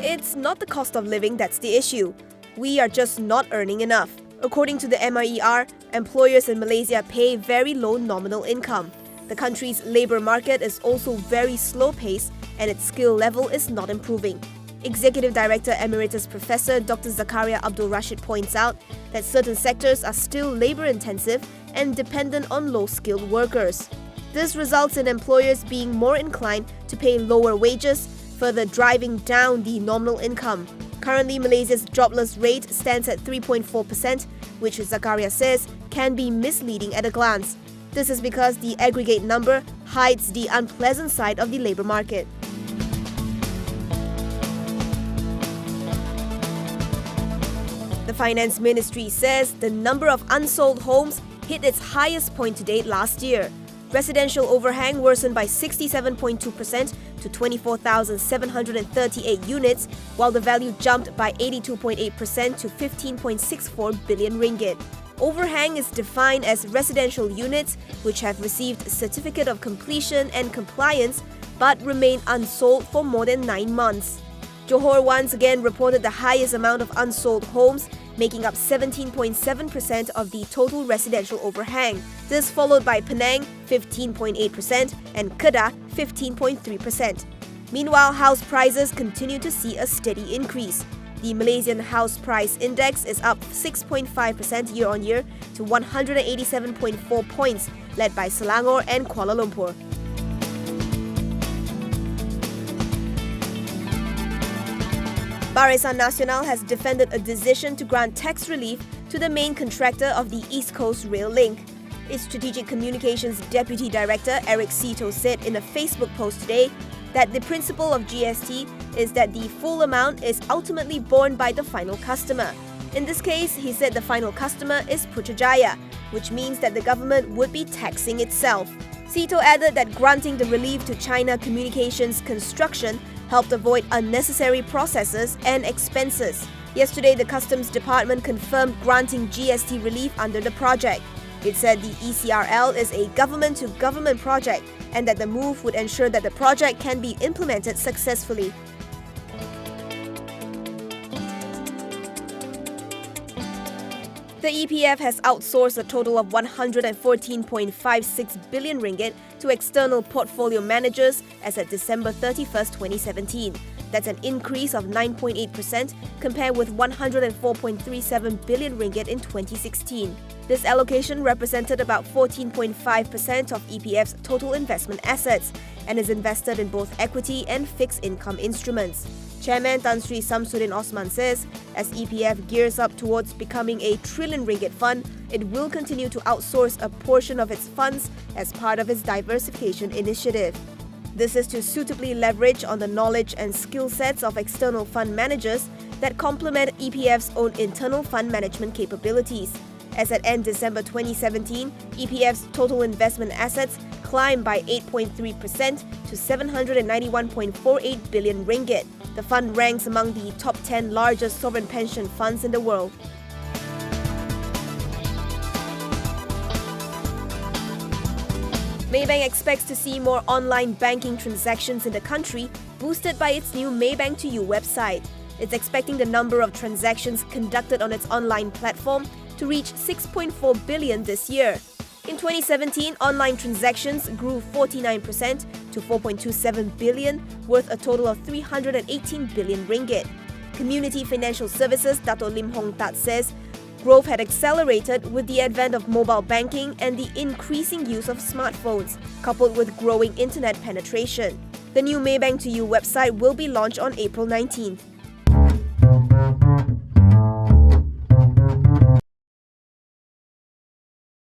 it's not the cost of living that's the issue. We are just not earning enough. According to the MIER, employers in Malaysia pay very low nominal income. The country's labour market is also very slow-paced and its skill level is not improving. Executive Director Emeritus Professor Dr. Zakaria Abdul Rashid points out that certain sectors are still labour-intensive and dependent on low-skilled workers. This results in employers being more inclined to pay lower wages, further driving down the nominal income. Currently, Malaysia's jobless rate stands at 3.4%, which Zakaria says can be misleading at a glance. This is because the aggregate number hides the unpleasant side of the labour market. The Finance Ministry says the number of unsold homes hit its highest point to date last year. Residential overhang worsened by 67.2% to 24,738 units, while the value jumped by 82.8% to 15.64 billion ringgit. Overhang is defined as residential units which have received certificate of completion and compliance but remain unsold for more than 9 months. Johor once again reported the highest amount of unsold homes, making up 17.7% of the total residential overhang. This followed by Penang, 15.8%, and Kedah, 15.3%. Meanwhile, house prices continue to see a steady increase. The Malaysian House Price Index is up 6.5% year-on-year to 187.4 points, led by Selangor and Kuala Lumpur. Barisan Nasional has defended a decision to grant tax relief to the main contractor of the East Coast Rail Link. Its Strategic Communications Deputy Director Eric Sito said in a Facebook post today that the principle of GST is that the full amount is ultimately borne by the final customer. In this case, he said the final customer is Putrajaya, which means that the government would be taxing itself. Sito added that granting the relief to China Communications Construction helped avoid unnecessary processes and expenses. Yesterday, the Customs Department confirmed granting GST relief under the project. It said the ECRL is a government-to-government project and that the move would ensure that the project can be implemented successfully. The EPF has outsourced a total of 114.56 billion ringgit to external portfolio managers as at December 31, 2017. That's an increase of 9.8% compared with 104.37 billion ringgit in 2016. This allocation represented about 14.5% of EPF's total investment assets and is invested in both equity and fixed income instruments. Chairman Tan Sri Samsudin Osman says, as EPF gears up towards becoming a trillion ringgit fund, it will continue to outsource a portion of its funds as part of its diversification initiative. This is to suitably leverage on the knowledge and skill sets of external fund managers that complement EPF's own internal fund management capabilities. As at end December 2017, EPF's total investment assets climbed by 8.3% to 791.48 billion ringgit. The fund ranks among the top 10 largest sovereign pension funds in the world. Maybank expects to see more online banking transactions in the country, boosted by its new Maybank to You website. It's expecting the number of transactions conducted on its online platform to reach 6.4 billion this year. In 2017, online transactions grew 49% to 4.27 billion, worth a total of 318 billion ringgit. Community Financial Services Dato Lim Hong Tat says growth had accelerated with the advent of mobile banking and the increasing use of smartphones, coupled with growing internet penetration. The new Maybank to You website will be launched on April 19th.